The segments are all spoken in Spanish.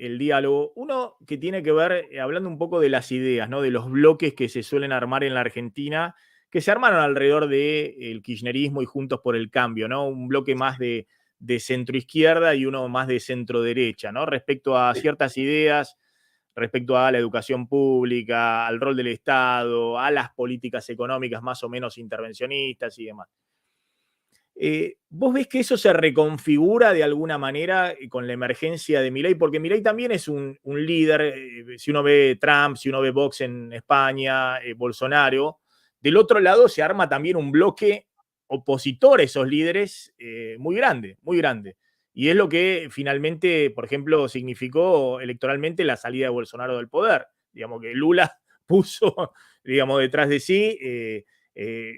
el diálogo. Uno que tiene que ver, hablando un poco de las ideas, ¿no? De los bloques que se suelen armar en la Argentina, que se armaron alrededor del kirchnerismo y Juntos por el Cambio, ¿no? Un bloque más de centro-izquierda y uno más de centro-derecha, ¿no? Respecto a ciertas ideas, respecto a la educación pública, al rol del Estado, a las políticas económicas más o menos intervencionistas y demás. ¿Vos ves que eso se reconfigura de alguna manera con la emergencia de Milei? Porque Milei también es un líder, si uno ve Trump, si uno ve Vox en España, Bolsonaro, del otro lado se arma también un bloque opositor a esos líderes muy grande, muy grande. Y es lo que finalmente, por ejemplo, significó electoralmente la salida de Bolsonaro del poder. Digamos que Lula puso, digamos, detrás de sí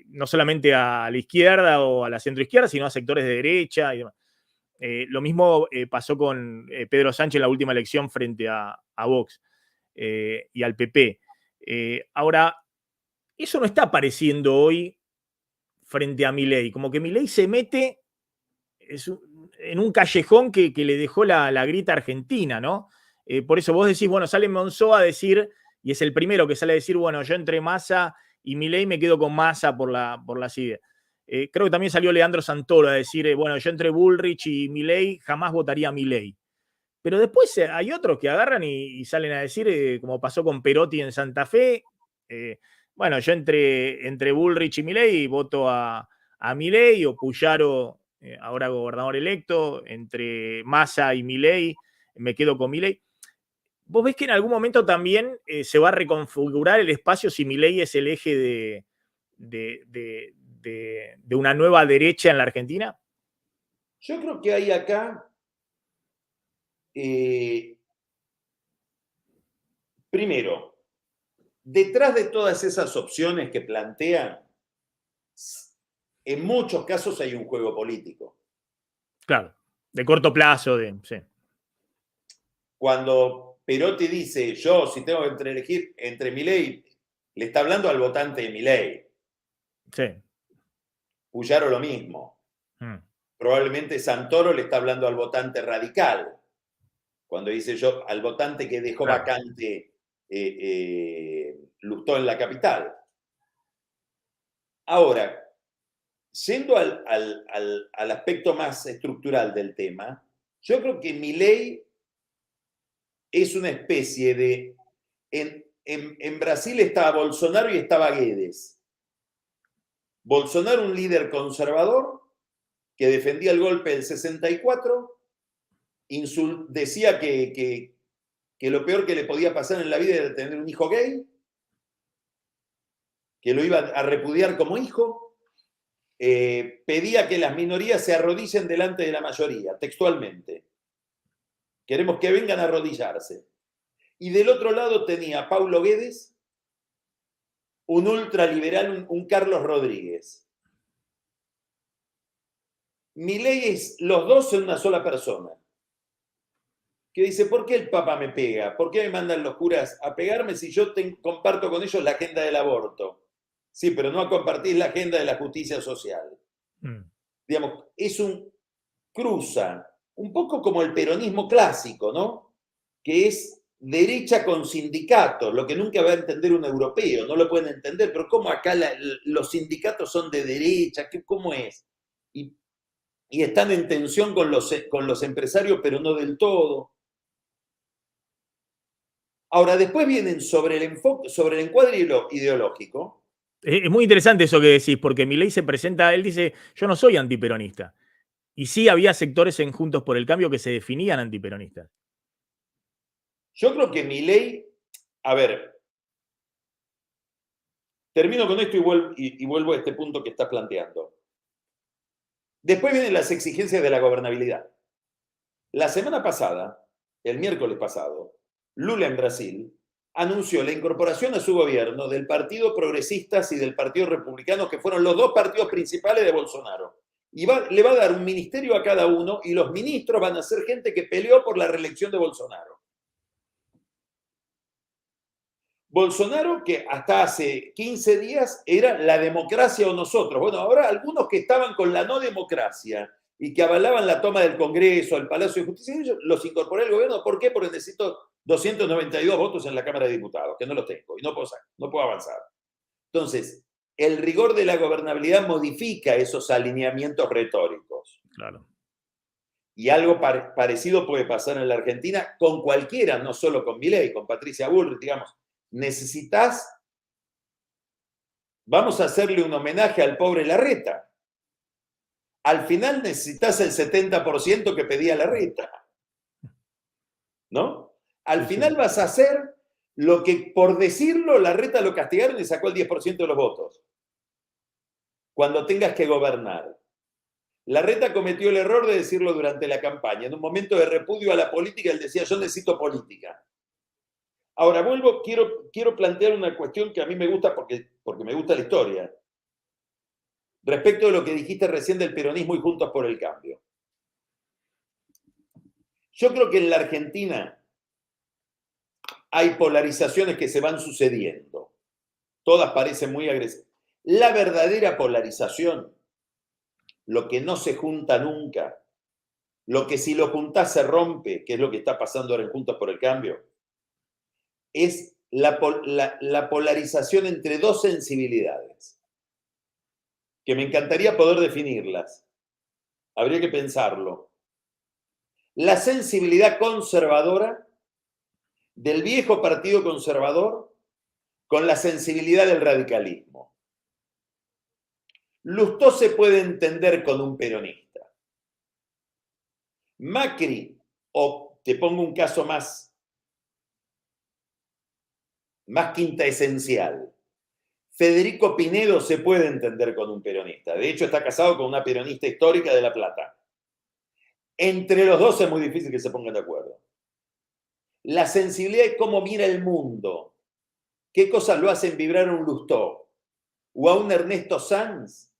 no solamente a la izquierda o a la centroizquierda, sino a sectores de derecha y demás. Lo mismo pasó con Pedro Sánchez en la última elección frente a Vox y al PP. Ahora, eso no está apareciendo hoy frente a Milei, como que Milei se mete en un callejón que le dejó la grita argentina, ¿no? Por eso vos decís, bueno, sale Monzó a decir, y es el primero que sale a decir, bueno, yo entre Massa y Milei me quedo con Massa por las ideas. Creo que también salió Leandro Santoro a decir, bueno, yo entre Bullrich y Milei jamás votaría a Milei. Pero después hay otros que agarran y salen a decir, como pasó con Perotti en Santa Fe, bueno, yo entre Bullrich y Milei voto a Milei, o Puyaro, ahora gobernador electo, entre Massa y Milei, me quedo con Milei. ¿Vos ves que en algún momento también se va a reconfigurar el espacio si Milei es el eje de una nueva derecha en la Argentina? Yo creo que hay acá, primero, detrás de todas esas opciones que plantean, en muchos casos hay un juego político. Claro, de corto plazo, sí. Cuando Perotti dice, yo si tengo que elegir entre Milei, le está hablando al votante de Milei. Sí. Puyaro lo mismo. Probablemente Santoro le está hablando al votante radical. Cuando dice yo, al votante que dejó vacante Lustó en la capital. Ahora, yendo al aspecto más estructural del tema, yo creo que Milei es una especie de... En Brasil estaba Bolsonaro y estaba Guedes. Bolsonaro, un líder conservador que defendía el golpe del 64, decía que lo peor que le podía pasar en la vida era tener un hijo gay, que lo iba a repudiar como hijo, pedía que las minorías se arrodillen delante de la mayoría, textualmente. Queremos que vengan a arrodillarse. Y del otro lado tenía a Paulo Guedes, un ultraliberal, un Carlos Rodríguez. Milei los dos son una sola persona. Que dice, ¿por qué el Papa me pega? ¿Por qué me mandan los curas a pegarme si yo comparto con ellos la agenda del aborto? Sí, pero no compartís la agenda de la justicia social. Digamos, cruza, un poco como el peronismo clásico, ¿no? Que es derecha con sindicatos, lo que nunca va a entender un europeo, no lo pueden entender, pero ¿cómo acá los sindicatos son de derecha? ¿Cómo es? Y están en tensión con los empresarios, pero no del todo. Ahora, después vienen sobre el enfoque, sobre el encuadre ideológico. Es muy interesante eso que decís, porque Milei se presenta, él dice, yo no soy antiperonista. Y sí había sectores en Juntos por el Cambio que se definían antiperonistas. Yo creo que Milei, a ver, termino con esto y vuelvo a este punto que estás planteando. Después vienen las exigencias de la gobernabilidad. La semana pasada, el miércoles pasado, Lula en Brasil anunció la incorporación a su gobierno del Partido Progresistas y del Partido Republicano, que fueron los dos partidos principales de Bolsonaro. Y le va a dar un ministerio a cada uno y los ministros van a ser gente que peleó por la reelección de Bolsonaro. Bolsonaro, que hasta hace 15 días era la democracia o nosotros. Bueno, ahora algunos que estaban con la no democracia y que avalaban la toma del Congreso, el Palacio de Justicia, y yo los incorporé al gobierno. ¿Por qué? Porque necesito 292 votos en la Cámara de Diputados, que no los tengo y no puedo avanzar. Entonces, el rigor de la gobernabilidad modifica esos alineamientos retóricos. Claro. Y algo parecido puede pasar en la Argentina con cualquiera, no solo con Milei, con Patricia Bullrich, digamos. Vamos a hacerle un homenaje al pobre Larreta. Al final necesitas el 70% que pedía Larreta, ¿no? Al final vas a hacer lo que, por decirlo, Larreta lo castigaron y sacó el 10% de los votos. Cuando tengas que gobernar. Larreta cometió el error de decirlo durante la campaña. En un momento de repudio a la política, él decía, yo necesito política. Ahora quiero plantear una cuestión que a mí me gusta porque me gusta la historia. Respecto de lo que dijiste recién del peronismo y Juntos por el Cambio. Yo creo que en la Argentina hay polarizaciones que se van sucediendo. Todas parecen muy agresivas. La verdadera polarización, lo que no se junta nunca, lo que si lo juntás se rompe, que es lo que está pasando ahora en Juntos por el Cambio, es la polarización entre dos sensibilidades, que me encantaría poder definirlas. Habría que pensarlo. La sensibilidad conservadora del viejo partido conservador con la sensibilidad del radicalismo. Lustó se puede entender con un peronista. Macri, o te pongo un caso más quinta esencial, Federico Pinedo se puede entender con un peronista. De hecho, está casado con una peronista histórica de La Plata. Entre los dos es muy difícil que se pongan de acuerdo. La sensibilidad de cómo mira el mundo, qué cosas lo hacen vibrar a un Lustó o a un Ernesto Sanz,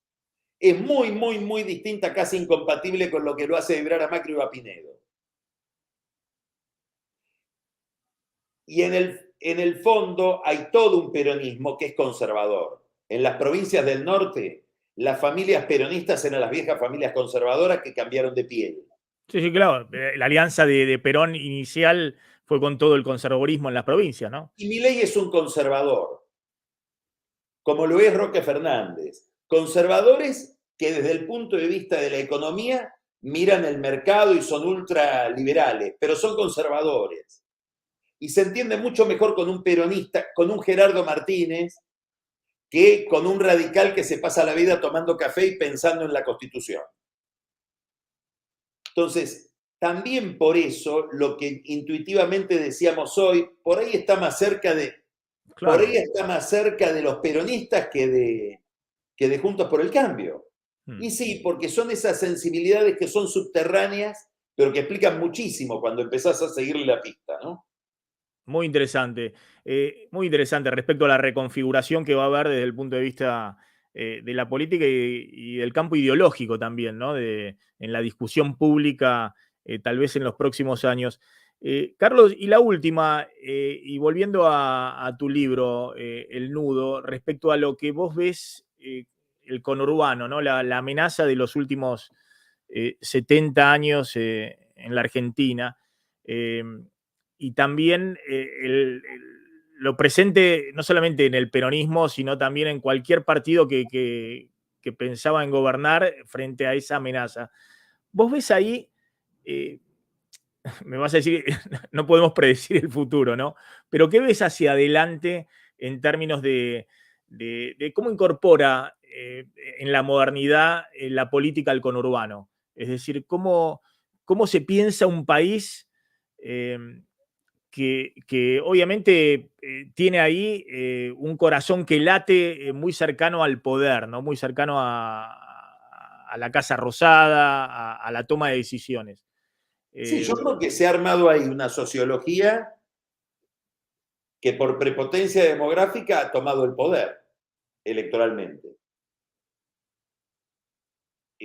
es muy, muy, muy distinta, casi incompatible con lo que lo hace vibrar a Macri o a Pinedo. Y en el fondo hay todo un peronismo que es conservador. En las provincias del norte, las familias peronistas eran las viejas familias conservadoras que cambiaron de piel. Sí, claro. La alianza de Perón inicial fue con todo el conservadurismo en las provincias, ¿no? Y Milei es un conservador, como lo es Roque Fernández. Conservadores que desde el punto de vista de la economía miran el mercado y son ultraliberales, pero son conservadores. Y se entiende mucho mejor con un peronista, con un Gerardo Martínez, que con un radical que se pasa la vida tomando café y pensando en la Constitución. Entonces, también por eso, lo que intuitivamente decíamos hoy, por ahí está más cerca de los peronistas que de Juntos por el Cambio. Y sí, porque son esas sensibilidades que son subterráneas, pero que explican muchísimo cuando empezás a seguirle la pista, ¿no? Muy interesante respecto a la reconfiguración que va a haber desde el punto de vista de la política y del campo ideológico también, ¿no? En la discusión pública, tal vez en los próximos años. Carlos, y la última, y volviendo a tu libro, El Nudo, respecto a lo que vos ves, el conurbano, ¿no? La amenaza de los últimos 70 años en la Argentina. Y también lo presente no solamente en el peronismo, sino también en cualquier partido que pensaba en gobernar frente a esa amenaza. Vos ves ahí, me vas a decir, no podemos predecir el futuro, ¿no? Pero ¿qué ves hacia adelante en términos de cómo incorpora en la modernidad la política al conurbano? Es decir, ¿cómo se piensa un país que obviamente tiene ahí un corazón que late muy cercano al poder, ¿no? Muy cercano a la Casa Rosada, a la toma de decisiones? Sí, yo creo que se ha armado ahí una sociología que por prepotencia demográfica ha tomado el poder electoralmente.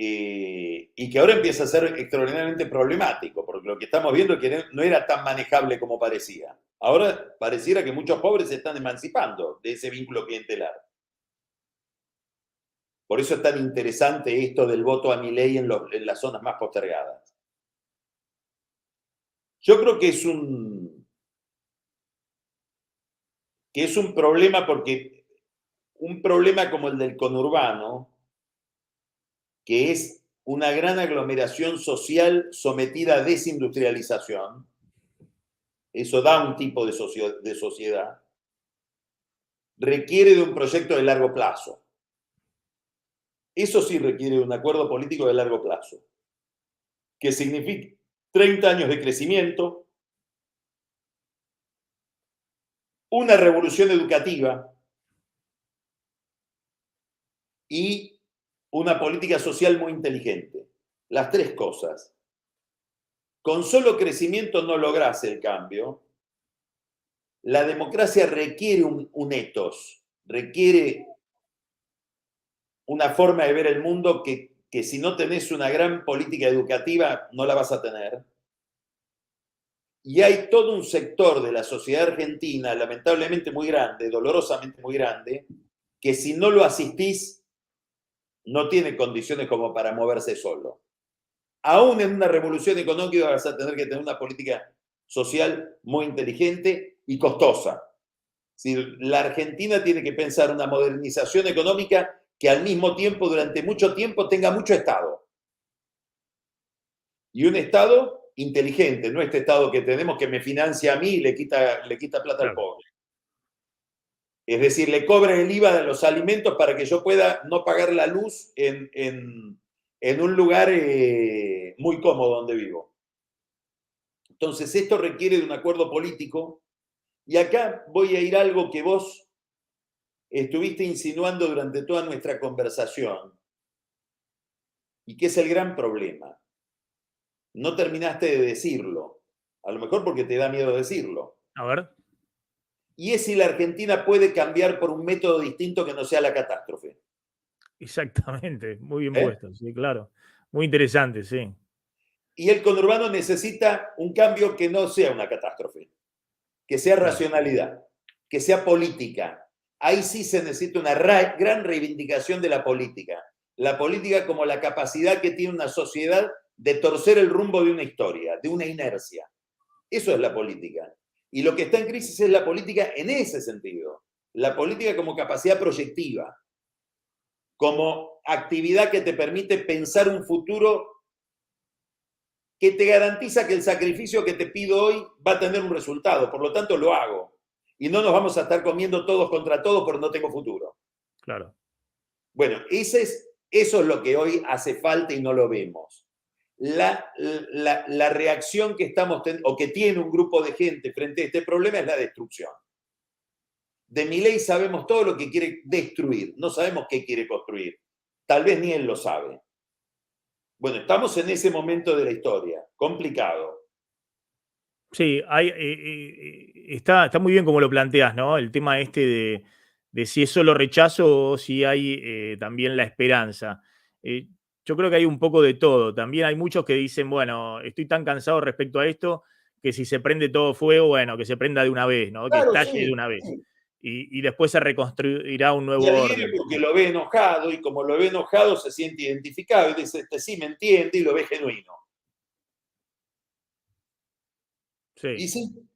Y que ahora empieza a ser extraordinariamente problemático, porque lo que estamos viendo es que no era tan manejable como parecía. Ahora pareciera que muchos pobres se están emancipando de ese vínculo clientelar. Por eso es tan interesante esto del voto a Milei en las zonas más postergadas. Yo creo que es un problema, porque un problema como el del conurbano, que es una gran aglomeración social sometida a desindustrialización, eso da un tipo de sociedad, requiere de un proyecto de largo plazo. Eso sí requiere de un acuerdo político de largo plazo, que signifique 30 años de crecimiento, una revolución educativa y una política social muy inteligente. Las tres cosas. Con solo crecimiento no lográs el cambio. La democracia requiere un ethos, requiere una forma de ver el mundo que si no tenés una gran política educativa no la vas a tener. Y hay todo un sector de la sociedad argentina, lamentablemente muy grande, dolorosamente muy grande, que si no lo asistís, no tiene condiciones como para moverse solo. Aún en una revolución económica vas a tener que tener una política social muy inteligente y costosa. Si la Argentina tiene que pensar una modernización económica que al mismo tiempo, durante mucho tiempo, tenga mucho Estado. Y un Estado inteligente, no este Estado que tenemos que me financia a mí y le quita plata al pobre. Es decir, le cobra el IVA de los alimentos para que yo pueda no pagar la luz en un lugar muy cómodo donde vivo. Entonces, esto requiere de un acuerdo político. Y acá voy a ir a algo que vos estuviste insinuando durante toda nuestra conversación y que es el gran problema. No terminaste de decirlo, a lo mejor porque te da miedo decirlo. A ver. Y es si la Argentina puede cambiar por un método distinto que no sea la catástrofe. Exactamente, muy bien puesto, sí, claro. Muy interesante, sí. Y el conurbano necesita un cambio que no sea una catástrofe, que sea racionalidad, que sea política. Ahí sí se necesita una gran reivindicación de la política. La política como la capacidad que tiene una sociedad de torcer el rumbo de una historia, de una inercia. Eso es la política. Y lo que está en crisis es la política en ese sentido. La política como capacidad proyectiva, como actividad que te permite pensar un futuro que te garantiza que el sacrificio que te pido hoy va a tener un resultado. Por lo tanto, lo hago. Y no nos vamos a estar comiendo todos contra todos porque no tengo futuro. Claro. Bueno, eso es lo que hoy hace falta y no lo vemos. La reacción que estamos o que tiene un grupo de gente frente a este problema es la destrucción. De Milei sabemos todo lo que quiere destruir, no sabemos qué quiere construir. Tal vez ni él lo sabe. Bueno, estamos en ese momento de la historia, complicado. Sí, está muy bien como lo planteas, ¿no? El tema este de si es solo rechazo o si hay también la esperanza. Yo creo que hay un poco de todo. También hay muchos que dicen, bueno, estoy tan cansado respecto a esto que si se prende todo fuego, bueno, que se prenda de una vez, ¿no? Que Claro, estalle sí, de una vez. sí. Y después se reconstruirá un Y nuevo adhiere orden. porque lo ve enojado, y como lo ve enojado se siente identificado y dice, este sí me entiende, y lo ve genuino. Sí. Y sí,